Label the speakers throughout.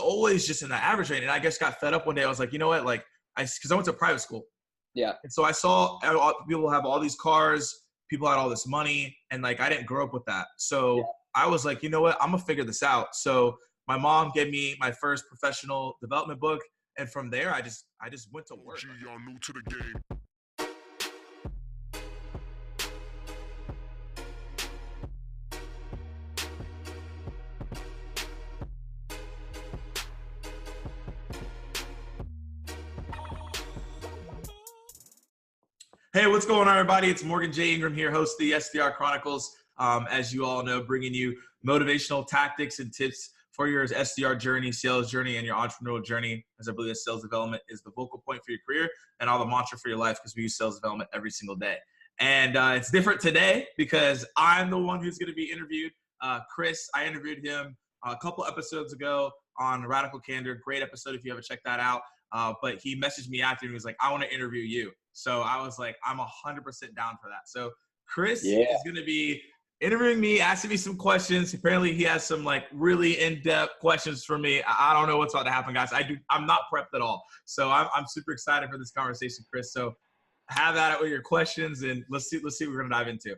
Speaker 1: always just in the average range. And I just got fed up one day. I was like, you know what? Like, because I went to private school.
Speaker 2: Yeah.
Speaker 1: And so I saw people have all these cars, people had all this money, and like I didn't grow up with that. So I was like, you know what? I'm gonna figure this out. So my mom gave me my first professional development book, and from there I just went to work.
Speaker 3: Y'all new to the game.
Speaker 1: Hey, what's going on, everybody? It's Morgan J. Ingram here, host of the SDR Chronicles. As you all know, bringing you motivational tactics and tips for your SDR journey, sales journey, and your entrepreneurial journey, as I believe that sales development is the focal point for your career and all the mantra for your life, because we use sales development every single day. And it's different today because I'm the one who's going to be interviewed. Chris, I interviewed him a couple episodes ago on Radical Candor. Great episode if you haven't checked that out. But he messaged me after and he was like, I want to interview you. So I was like, I'm 100% down for that. So Chris is going to be interviewing me, asking me some questions. Apparently he has some like really in-depth questions for me. I don't know what's about to happen, guys. I'm not prepped at all. So I'm super excited for this conversation, Chris. So have at it with your questions and let's see what we're going to dive into.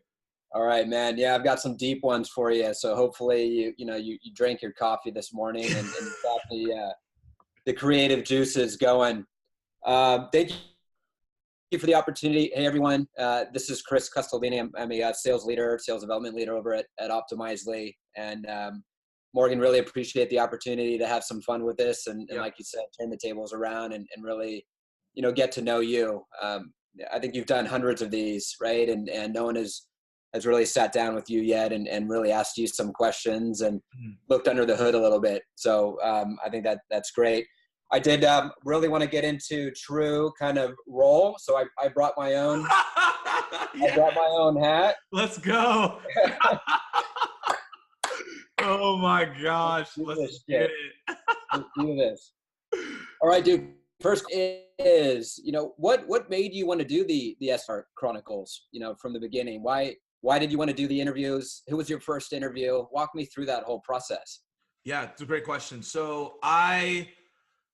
Speaker 2: All right, man. Yeah, I've got some deep ones for you. So hopefully you drank your coffee this morning and got the creative juices going. Thank you for the opportunity. Hey, everyone. This is Chris Costolini. I'm a sales development leader over at Optimizely. And Morgan, really appreciate the opportunity to have some fun with this. And like you said, turn the tables around and really, get to know you. I think you've done hundreds of these, right? And no one has really sat down with you yet and really asked you some questions and looked under the hood a little bit. So I think that's great. I did really want to get into true kind of role. So I brought my own, I brought my own hat.
Speaker 1: Let's go. Oh my gosh. Let's get it.
Speaker 2: Let's do this. All right, dude. First is, what made you want to do the SDR Chronicles, from the beginning? Why did you want to do the interviews? Who was your first interview? Walk me through that whole process.
Speaker 1: Yeah, it's a great question. So I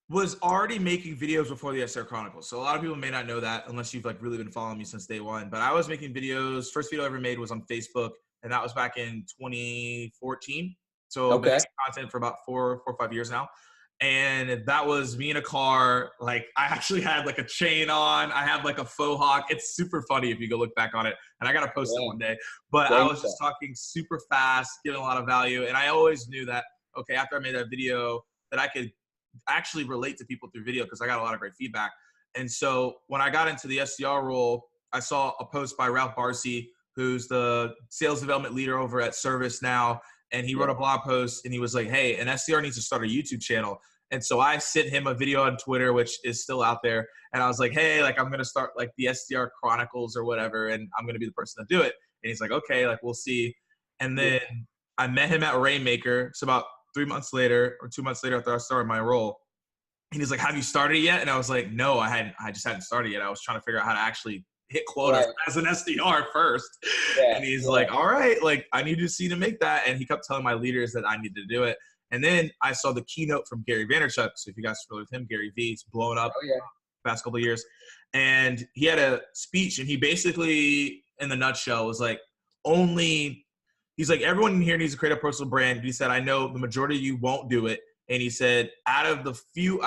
Speaker 1: was already making videos before the SDR Chronicles. So a lot of people may not know that unless you've like really been following me since day one, but I was making videos. First video I ever made was on Facebook, and that was back in 2014. So I've been making content for about 4 or 5 years now. And that was me in a car. Like I actually had like a chain on. I had like a faux hawk. It's super funny if you go look back on it. And I got to post it one day. But I was just talking super fast, giving a lot of value. And I always knew that, okay, after I made that video, that I could actually relate to people through video because I got a lot of great feedback. And so when I got into the SDR role, I saw a post by Ralph Barcy, who's the sales development leader over at ServiceNow. And he wrote a blog post and he was like, hey, an SDR needs to start a YouTube channel. And so I sent him a video on Twitter, which is still out there. And I was like, hey, like I'm going to start like the SDR Chronicles or whatever. And I'm going to be the person to do it. And he's like, okay, like we'll see. And then I met him at Rainmaker. So about 3 months later or 2 months later after I started my role. And he's like, have you started yet? And I was like, no, I just hadn't started yet. I was trying to figure out how to actually hit quotas as an SDR first. And he's like, all right, like I need to see to make that. And he kept telling my leaders that I needed to do it. And then I saw the keynote from Gary Vaynerchuk. So if you guys are familiar with him, Gary V, he's blown up the past couple of years. And he had a speech and he basically, in the nutshell, was like, he's like, everyone in here needs to create a personal brand. He said, I know the majority of you won't do it. And he said, out of the few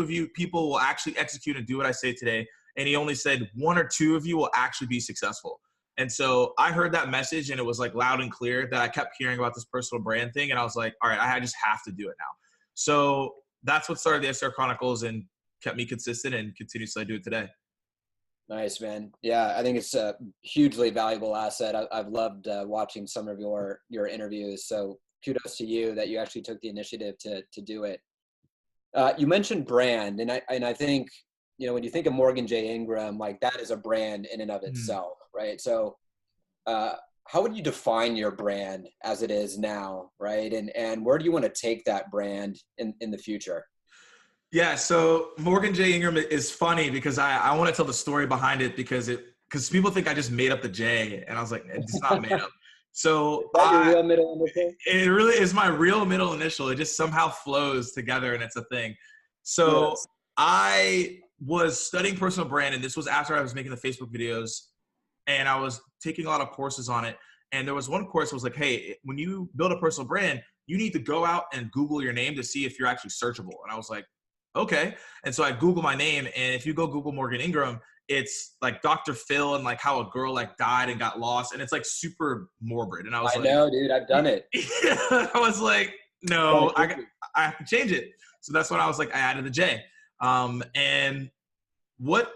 Speaker 1: of you, people will actually execute and do what I say today. And he only said 1 or 2 of you will actually be successful. And so I heard that message and it was like loud and clear that I kept hearing about this personal brand thing. And I was like, all right, I just have to do it now. So that's what started the SDR Chronicles and kept me consistent and continues to do it today.
Speaker 2: Nice, man. Yeah, I think it's a hugely valuable asset. I've loved watching some of your interviews. So kudos to you that you actually took the initiative to do it. You mentioned brand. And I think, when you think of Morgan J. Ingram, like that is a brand in and of itself, right? So how would you define your brand as it is now, right? And where do you want to take that brand in the future?
Speaker 1: Yeah, so Morgan J. Ingram is funny because I want to tell the story behind it because people think I just made up the J, and I was like, it's not made up. So
Speaker 2: that your real middle initial?
Speaker 1: it really is my real middle initial. It just somehow flows together and it's a thing. So
Speaker 2: Yes.
Speaker 1: I was studying personal brand, and this was after I was making the Facebook videos, and I was taking a lot of courses on it. And there was one course that was like, hey, when you build a personal brand, you need to go out and Google your name to see if you're actually searchable. And I was like, okay. And so I Google my name, and if you go Google Morgan Ingram, it's like Dr. Phil and like how a girl like died and got lost. And it's like super morbid. And I was
Speaker 2: I know, dude, I've done it.
Speaker 1: I was like, no, I have to change it. So that's when I was like, I added the J. And what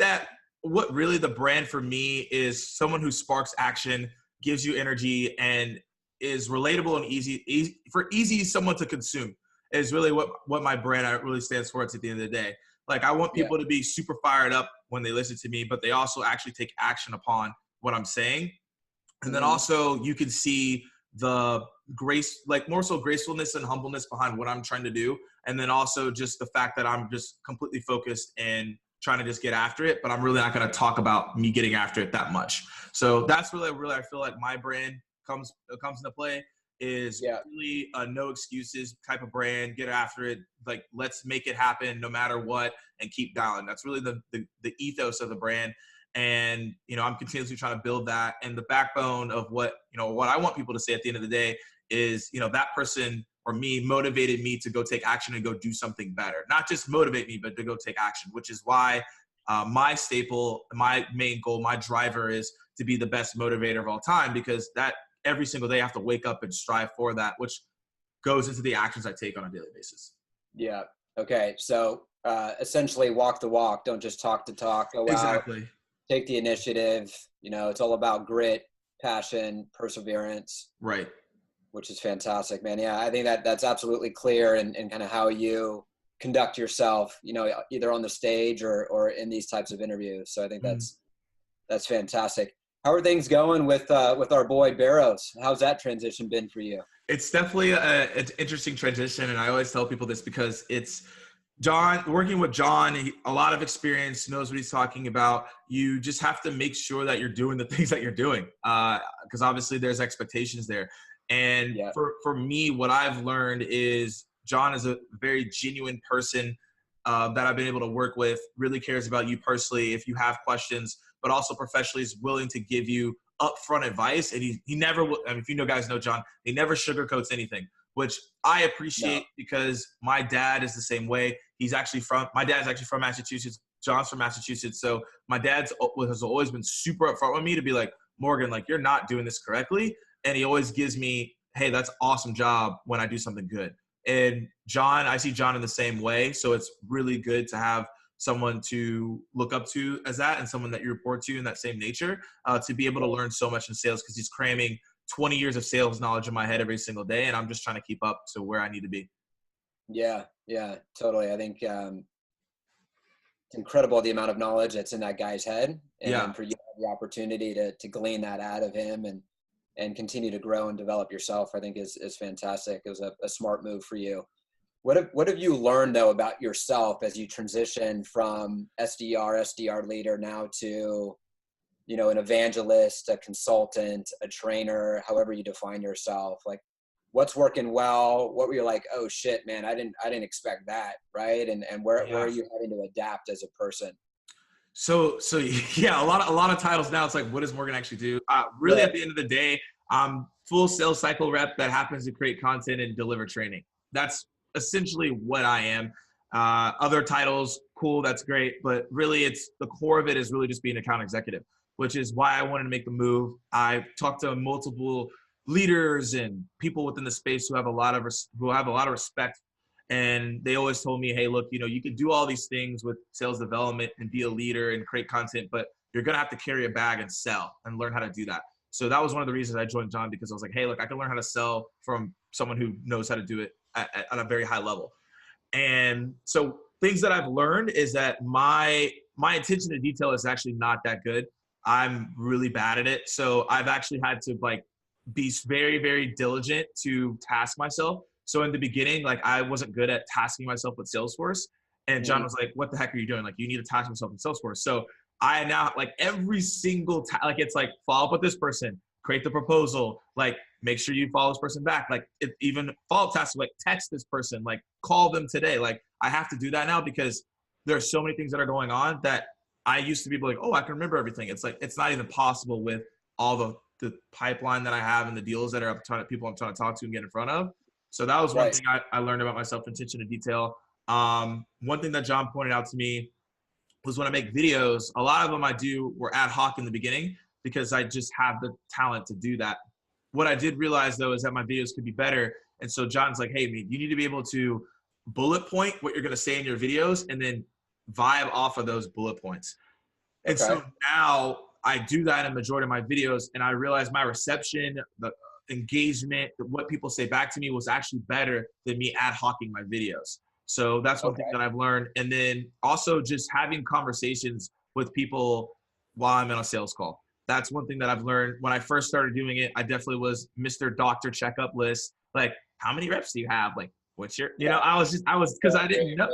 Speaker 1: really the brand for me is someone who sparks action, gives you energy, and is relatable and easy someone to consume is really what my brand really stands for at the end of the day. Like, I want people to be super fired up when they listen to me, but they also actually take action upon what I'm saying. And then also you can see the grace, like more so gracefulness and humbleness behind what I'm trying to do. And then also just the fact that I'm just completely focused and trying to just get after it, but I'm really not going to talk about me getting after it that much. So that's really, I feel like my brand comes into play is really a no excuses type of brand. Get after it. Like, let's make it happen no matter what, and keep dialing. That's really the ethos of the brand. And, I'm continuously trying to build that. And the backbone of what I want people to say at the end of the day is, that person or me motivated me to go take action and go do something better. Not just motivate me, but to go take action, which is why my staple, my main goal, my driver is to be the best motivator of all time, because that every single day I have to wake up and strive for that, which goes into the actions I take on a daily basis.
Speaker 2: Yeah. Okay. So essentially walk the walk. Don't just talk the talk. Go
Speaker 1: exactly.
Speaker 2: out, take the initiative. It's all about grit, passion, perseverance.
Speaker 1: Right.
Speaker 2: Which is fantastic, man. Yeah, I think that's absolutely clear in kind of how you conduct yourself, either on the stage or in these types of interviews. So I think that's fantastic. How are things going with our boy Barrows? How's that transition been for you?
Speaker 1: It's definitely an interesting transition. And I always tell people this because it's John, working with John, a lot of experience, knows what he's talking about. You just have to make sure that you're doing the things that you're doing, because obviously there's expectations there. And for me, what I've learned is John is a very genuine person that I've been able to work with, really cares about you personally if you have questions, but also professionally is willing to give you upfront advice. And he never will. I mean, if guys know John, he never sugarcoats anything, which I appreciate because my dad is the same way. My dad's actually from Massachusetts. John's from Massachusetts. So my dad's has always been super upfront with me to be like, Morgan, like, you're not doing this correctly. And he always gives me, hey, that's awesome job when I do something good. And John, I see John in the same way. So it's really good to have someone to look up to as that, and someone that you report to in that same nature, to be able to learn so much in sales, because he's cramming 20 years of sales knowledge in my head every single day. And I'm just trying to keep up to where I need to be.
Speaker 2: Yeah, totally. I think it's incredible the amount of knowledge that's in that guy's head. And for you to have the opportunity to glean that out of him and continue to grow and develop yourself, I think is fantastic. It was a smart move for you. What have you learned though about yourself as you transition from SDR leader now to, an evangelist, a consultant, a trainer, however you define yourself? Like, what's working well? What were you like, oh shit, man, I didn't expect that. Right. And where are you having to adapt as a person?
Speaker 1: So yeah, a lot of titles now. It's like, what does Morgan actually do? Really, at the end of the day, I'm full sales cycle rep that happens to create content and deliver training. That's essentially what I am. Other titles, cool, that's great, but really, it's the core of it is really just being an account executive, which is why I wanted to make the move. I talked to multiple leaders and people within the space who have a lot of respect. And they always told me, hey, look, you can do all these things with sales development and be a leader and create content, but you're going to have to carry a bag and sell and learn how to do that. So that was one of the reasons I joined John, because I was like, hey, look, I can learn how to sell from someone who knows how to do it at a very high level. And so things that I've learned is that my attention to detail is actually not that good. I'm really bad at it. So I've actually had to be very, very diligent to task myself. So in the beginning, I wasn't good at tasking myself with Salesforce. And John was like, what the heck are you doing? You need to task yourself in Salesforce. So I now, every single it's follow up with this person, create the proposal, like make sure you follow this person back. Like even follow-up tasks, like text this person, like call them today. Like I have to do that now because there's so many things that are going on that I used to be like, oh, I can remember everything. It's like, it's not even possible with all the pipeline that I have and the deals that are people I'm trying to talk to and get in front of. So that was one thing I learned about myself, attention to detail. One thing that John pointed out to me was when I make videos, a lot of them I do were ad hoc in the beginning because I just have the talent to do that. What I did realize though is that my videos could be better. And so John's like, hey, you need to be able to bullet point what you're going to say in your videos and then vibe off of those bullet points. And so now I do that in the majority of my videos, and I realize my reception, the engagement, what people say back to me was actually better than me ad hocing my videos. So that's one thing that I've learned. And then also just having conversations with people while I'm on a sales call. That's one thing that I've learned. When I first started doing it, I definitely was Mr. Doctor Checkup List. Like, how many reps do you have? Like, what's your, I was because I didn't know,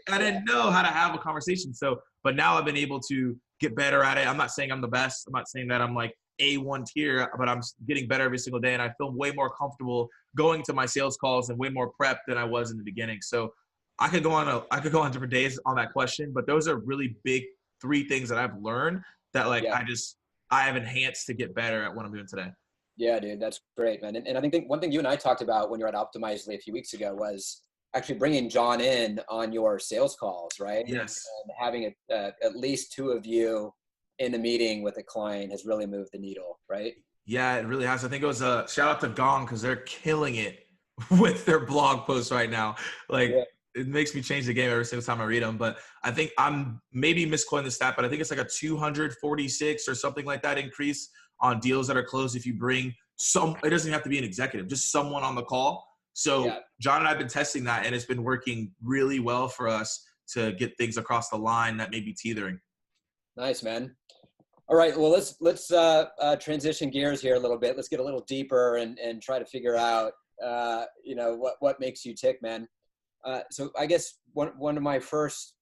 Speaker 1: I didn't know how to have a conversation. So, but now I've been able to get better at it. I'm not saying I'm the best. I'm not saying that I'm like A1 tier, but I'm getting better every single day. And I feel way more comfortable going to my sales calls and way more prep than I was in the beginning. So I could go on different days on that question, but those are really big 3 things that I've learned that like, I have enhanced to get better at what I'm doing today.
Speaker 2: Yeah, dude, that's great, man. And I think one thing you and I talked about when you were at Optimizely a few weeks ago was actually bringing John in on your sales calls, right?
Speaker 1: Yes.
Speaker 2: And having at least 2 of you in a meeting with a client has really moved the needle, right?
Speaker 1: Yeah, it really has. I think it was a shout out to Gong because they're killing it with their blog posts right now. Like it makes me change the game every single time I read them. But I think I'm maybe misquoting the stat, but I think it's like a 246 or something like that increase on deals that are closed if you bring it doesn't have to be an executive, just someone on the call. So John and I have been testing that, and it's been working really well for us to get things across the line that may be teetering.
Speaker 2: Nice, man. All right, well, let's transition gears here a little bit. Let's get a little deeper and try to figure out, what makes you tick, man. So I guess one of my first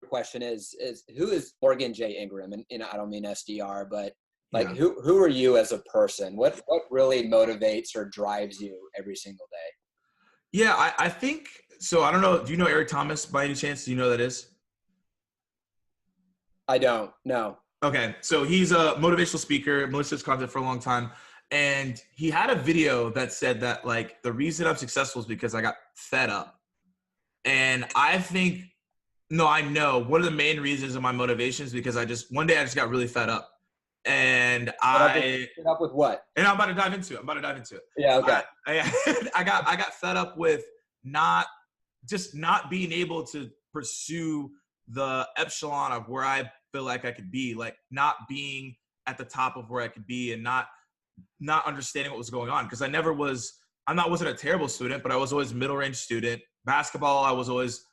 Speaker 2: question is who is Morgan J. Ingram? And I don't mean SDR, but like who are you as a person? What really motivates or drives you every single day?
Speaker 1: Yeah, I think so. I don't know. Do you know Eric Thomas by any chance? Do you know who that is?
Speaker 2: I don't. No.
Speaker 1: Okay, so he's a motivational speaker, malicious content for a long time. And he had a video that said that like the reason I'm successful is because I got fed up. And I know one of the main reasons of my motivation is because one day I just got really fed up. And
Speaker 2: fed up with what?
Speaker 1: And I'm about to dive into it.
Speaker 2: Yeah, okay.
Speaker 1: I got fed up with not being able to pursue the echelon of where I feel like I could be, like not being at the top of where I could be and not understanding what was going on. Because I wasn't a terrible student, but I was always middle range student. Basketball, I was always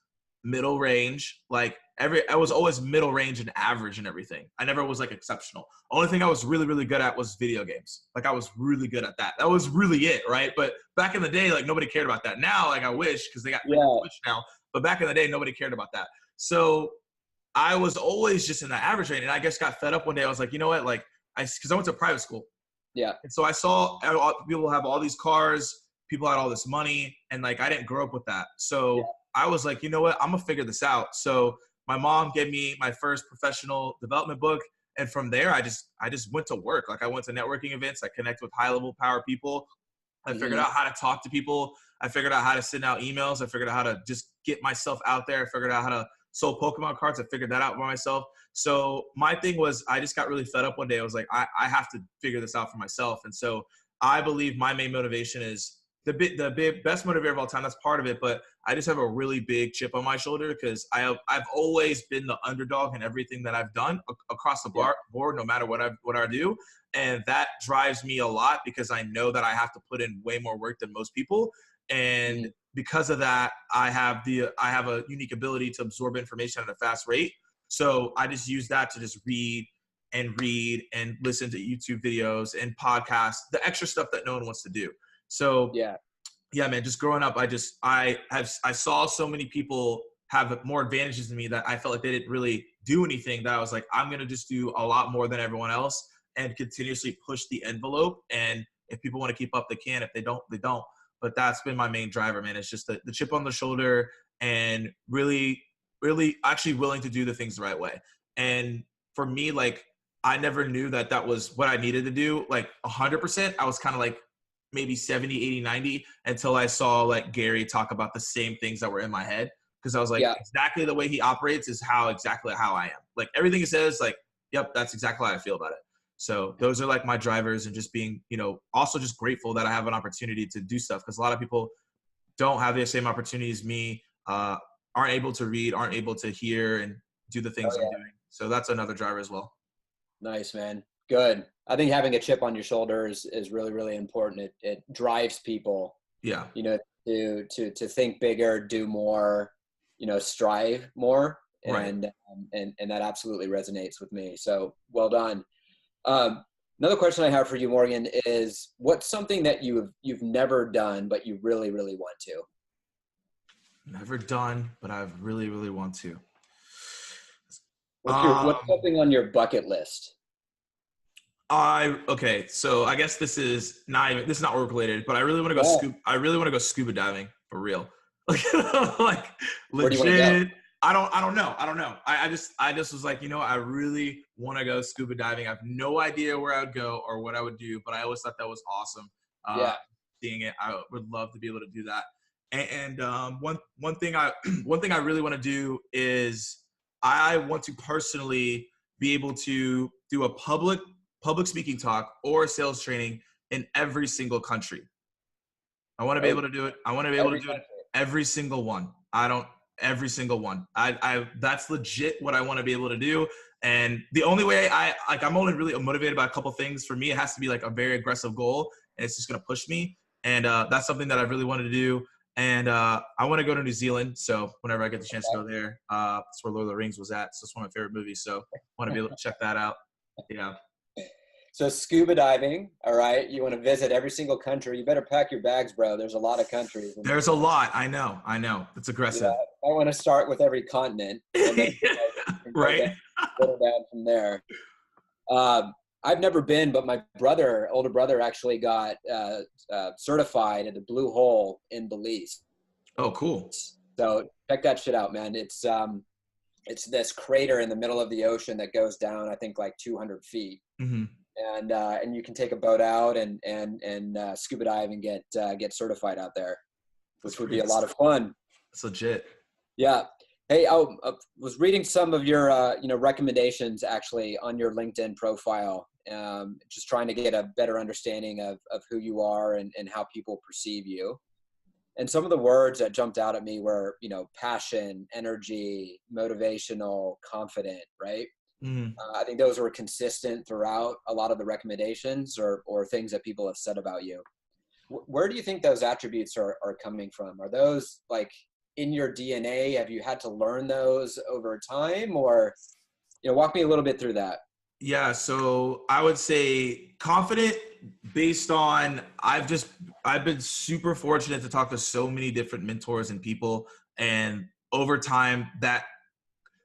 Speaker 1: middle range. I was always middle range and average and everything. I never was like exceptional. Only thing I was really, really good at was video games. Like I was really good at that. That was really it, right? But back in the day, like nobody cared about that. Now, like I wish, because they got Twitch now. But back in the day, nobody cared about that. So I was always just in that average range, and I just got fed up one day. I was like, you know what? Like, because I went to private school.
Speaker 2: Yeah.
Speaker 1: And so I saw people have all these cars, people had all this money, and like I didn't grow up with that. So I was like, you know what? I'm gonna figure this out. So my mom gave me my first professional development book, and from there, I just went to work. Like I went to networking events. I connected with high level power people. I figured out how to talk to people. I figured out how to send out emails. I figured out how to just get myself out there. I figured out how to sell Pokemon cards. I figured that out by myself. So my thing was I just got really fed up one day. I was like, I have to figure this out for myself. And so I believe my main motivation is the best motivator of all time. That's part of it. But I just have a really big chip on my shoulder because I've always been the underdog in everything that I've done across the board, no matter what I do. And that drives me a lot because I know that I have to put in way more work than most people. And because of that, I have a unique ability to absorb information at a fast rate. So I just use that to just read and listen to YouTube videos and podcasts, the extra stuff that no one wants to do. So yeah, man, just growing up, I saw so many people have more advantages than me that I felt like they didn't really do anything, that I was like, I'm going to just do a lot more than everyone else. and continuously push the envelope. And if people want to keep up, they can. If they don't, they don't. But that's been my main driver, man. It's just the chip on the shoulder and really, really actually willing to do the things the right way. And for me, like, I never knew that was what I needed to do. Like 100%, I was kind of like maybe 70, 80, 90 until I saw like Gary talk about the same things that were in my head. Cause I was like, exactly the way he operates is exactly how I am. Like everything he says, like, yep, that's exactly how I feel about it. So those are like my drivers, and just being, also just grateful that I have an opportunity to do stuff. Cause a lot of people don't have the same opportunity as me, aren't able to read, aren't able to hear and do the things I'm doing. So that's another driver as well.
Speaker 2: Nice, man. Good. I think having a chip on your shoulder is really, really important. It drives people, to think bigger, do more, strive more. And, right. and that absolutely resonates with me. So well done. Another question I have for you, Morgan, is what's something that you've never done, but you really, really want to?
Speaker 1: Never done, but I really, really want to.
Speaker 2: What's something on your bucket list?
Speaker 1: Okay, so I guess this is not work related, but I really want to go I really want to go scuba diving for real. Like legit. I don't know. I just was like, I really want to go scuba diving. I have no idea where I would go or what I would do, but I always thought that was awesome. Seeing it, I would love to be able to do that. And one thing I really want to do is I want to personally be able to do a public speaking talk or sales training in every single country. I want to be able to do it. I want to be able to do it every single one. Every single one. That's legit what I want to be able to do. And the only way I'm only really motivated by a couple things. For me, it has to be like a very aggressive goal, and it's just going to push me. And that's something that I really wanted to do. And I want to go to New Zealand. So whenever I get the chance to go there, that's where Lord of the Rings was at. So it's one of my favorite movies. So I want to be able to check that out. Yeah.
Speaker 2: So scuba diving, all right? You want to visit every single country. You better pack your bags, bro. There's a lot of countries.
Speaker 1: There's a lot. I know. It's aggressive.
Speaker 2: Yeah, I want to start with every continent. And then,
Speaker 1: right.
Speaker 2: Go down from there. I've never been, but my older brother actually got certified at the Blue Hole in Belize.
Speaker 1: Oh, cool.
Speaker 2: So check that shit out, man. It's this crater in the middle of the ocean that goes down, I think, like 200 feet. Mm-hmm. And you can take a boat out and scuba dive and get certified out there, which would be a lot of fun.
Speaker 1: It's legit.
Speaker 2: Yeah. Hey, I was reading some of your recommendations actually on your LinkedIn profile, just trying to get a better understanding of who you are and how people perceive you. And some of the words that jumped out at me were, passion, energy, motivational, confident, right? Mm. I think those were consistent throughout a lot of the recommendations or things that people have said about you. Where do you think those attributes are coming from? Are those like in your DNA? Have you had to learn those over time, or, walk me a little bit through that?
Speaker 1: Yeah. So I would say confident based on, I've been super fortunate to talk to so many different mentors and people, and over time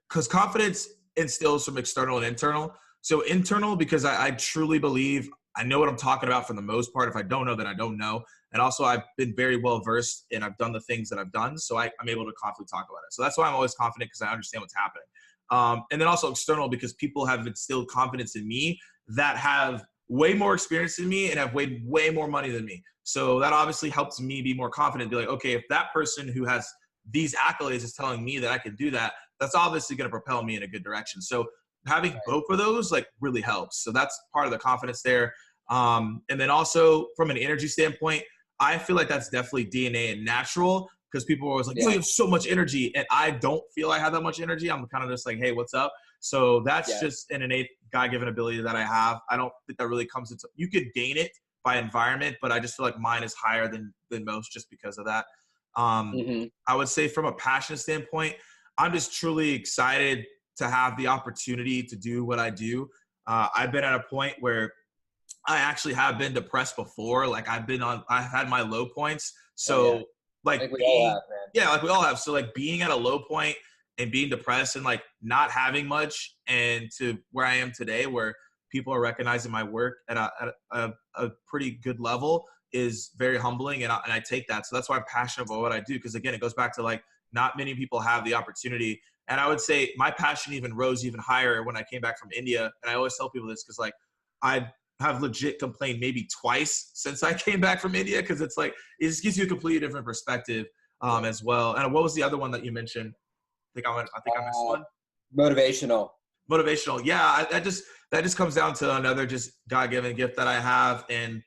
Speaker 1: because confidence instills from external and internal. So internal, because I truly believe I know what I'm talking about for the most part. If I don't know, then I don't know. And also I've been very well versed and I've done the things that I've done. So I'm able to confidently talk about it. So that's why I'm always confident, because I understand what's happening. And then also external, because people have instilled confidence in me that have way more experience than me and have way more money than me. So that obviously helps me be more confident, be like, okay, if that person who has these accolades is telling me that I can do that, that's obviously going to propel me in a good direction. So having both of those really helps. So that's part of the confidence there. And then also from an energy standpoint, I feel like that's definitely DNA and natural, because people are always like, you have so much energy. And I don't feel I have that much energy. I'm kind of just like, hey, what's up? So that's just an innate God-given ability that I have. I don't think that really comes into, you could gain it by environment, but I just feel like mine is higher than most just because of that. I would say from a passion standpoint, I'm just truly excited to have the opportunity to do what I do. I've been at a point where I actually have been depressed before. Like I've had my low points. So like we all have, man. Yeah, like we all have. So like being at a low point and being depressed and like not having much, and to where I am today, where people are recognizing my work at a pretty good level is very humbling. And I take that. So that's why I'm passionate about what I do. Because again, it goes back to like, not many people have the opportunity. And I would say my passion even rose even higher when I came back from India. And I always tell people this because like I have legit complained maybe twice since I came back from India, because it's like it just gives you a completely different perspective as well. And what was the other one that you mentioned? I missed one.
Speaker 2: Motivational.
Speaker 1: Motivational. Yeah, that just comes down to another just God-given gift that I have. And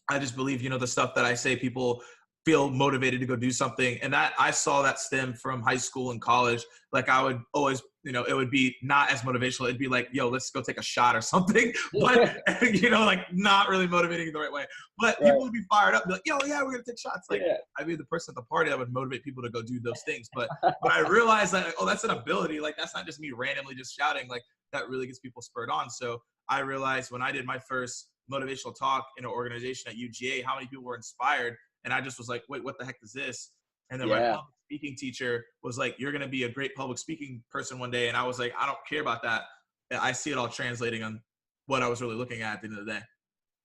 Speaker 1: I just believe, the stuff that I say, people feel motivated to go do something. And that I saw that stem from high school and college. Like I would always, it would be not as motivational. It'd be like, yo, let's go take a shot or something. But, like not really motivating in the right way. But people would be fired up. Be like, yo, yeah, we're going to take shots. Like I'd be the person at the party that would motivate people to go do those things. But I realized that, oh, that's an ability. Like that's not just me randomly just shouting. Like that really gets people spurred on. So I realized when I did my first motivational talk in an organization at UGA, how many people were inspired. And I just was like, wait, what the heck is this? And then my public speaking teacher was like, you're going to be a great public speaking person one day. And I was like, I don't care about that. I see it all translating on what I was really looking at the end of the day.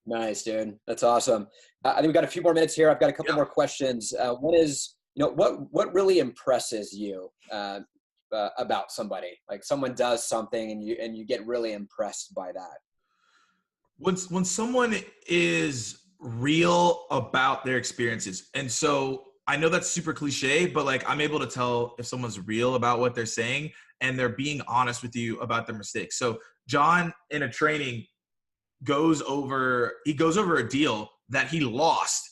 Speaker 2: Nice, dude. That's awesome. I think we've got a few more minutes here. I've got a couple more questions. One is, what really impresses you about somebody? Like someone does something and you get really impressed by that.
Speaker 1: When someone is real about their experiences. And so I know that's super cliche, but like I'm able to tell if someone's real about what they're saying and they're being honest with you about their mistakes. So John in a training goes over a deal that he lost.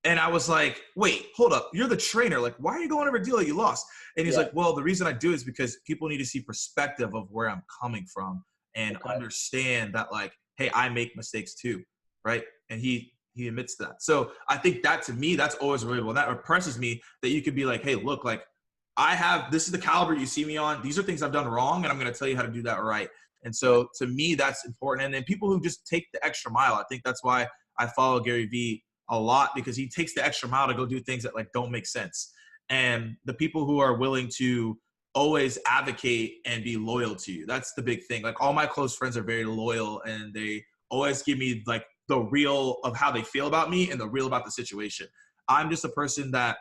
Speaker 1: And I was like, wait, hold up. You're the trainer. Like, why are you going over a deal that you lost? And he's like, well, the reason I do is because people need to see perspective of where I'm coming from and understand that like, hey, I make mistakes too. Right. And he admits that. So I think that to me, that's always relatable. That impresses me that you could be like, hey, look, like this is the caliber you see me on. These are things I've done wrong. And I'm going to tell you how to do that right. And so to me, that's important. And then people who just take the extra mile, I think that's why I follow Gary Vee a lot, because he takes the extra mile to go do things that like don't make sense. And the people who are willing to always advocate and be loyal to you. That's the big thing. Like all my close friends are very loyal and they always give me like the real of how they feel about me and the real about the situation. I'm just a person that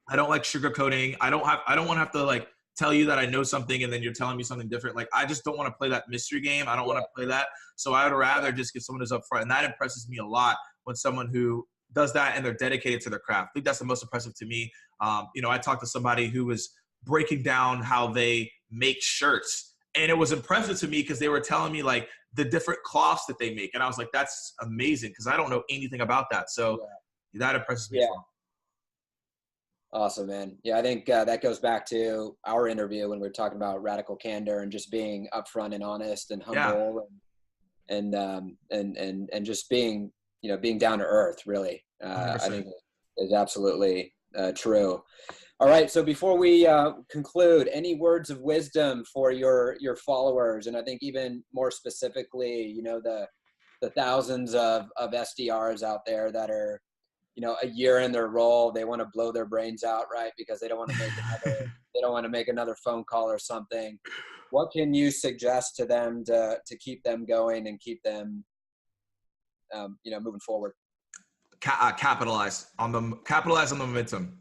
Speaker 1: I don't like sugarcoating. I don't want to have to like tell you that I know something and then you're telling me something different. Like I just don't want to play that mystery game. I don't want to play that. So I would rather just get someone who's upfront. And that impresses me a lot when someone who does that and they're dedicated to their craft. I think that's the most impressive to me. I talked to somebody who was breaking down how they make shirts. And it was impressive to me because they were telling me like the different cloths that they make. And I was like, that's amazing because I don't know anything about that. So that impresses me as well.
Speaker 2: Awesome, man. Yeah, I think that goes back to our interview when we were talking about radical candor and just being upfront and honest and humble and just being, being down to earth, really. I think is absolutely true. All right. So before we conclude, any words of wisdom for your followers? And I think even more specifically, the thousands of SDRs out there that are, a year in their role, they want to blow their brains out, right? Because they don't want to make another phone call or something. What can you suggest to them to keep them going and keep them, moving forward?
Speaker 1: Capitalize on the momentum.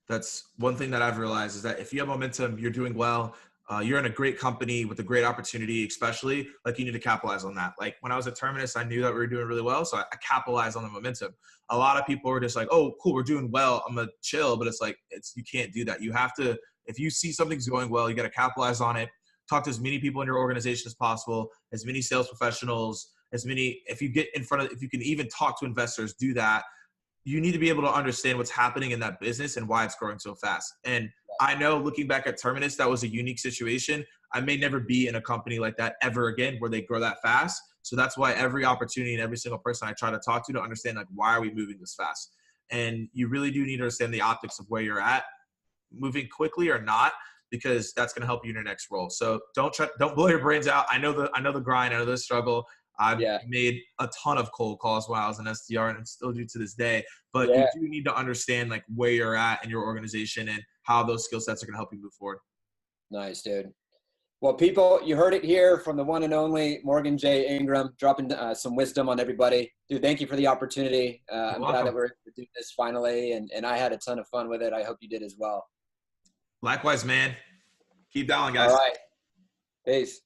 Speaker 1: That's one thing that I've realized is that if you have momentum, you're doing well. You're in a great company with a great opportunity, especially like you need to capitalize on that. Like when I was at Terminus, I knew that we were doing really well. So I capitalized on the momentum. A lot of people were just like, oh, cool, we're doing well, I'm gonna chill. But it's like, you can't do that. You have to, if you see something's going well, you got to capitalize on it. Talk to as many people in your organization as possible, as many sales professionals, if you can even talk to investors, do that. You need to be able to understand what's happening in that business and why it's growing so fast. And I know looking back at Terminus, that was a unique situation. I may never be in a company like that ever again where they grow that fast. So that's why every opportunity and every single person I try to talk to understand, like, why are we moving this fast? And you really do need to understand the optics of where you're at, moving quickly or not, because that's going to help you in your next role. So don't blow your brains out. I know the grind, I know the struggle. I've made a ton of cold calls while I was an SDR and still do to this day. But you do need to understand like where you're at in your organization and how those skill sets are going to help you move forward.
Speaker 2: Nice, dude. Well, people, you heard it here from the one and only Morgan J. Ingram, dropping some wisdom on everybody. Dude, thank you for the opportunity. I'm glad that we're able to do this finally, and I had a ton of fun with it. I hope you did as well.
Speaker 1: Likewise, man. Keep dialing, guys.
Speaker 2: All right. Peace.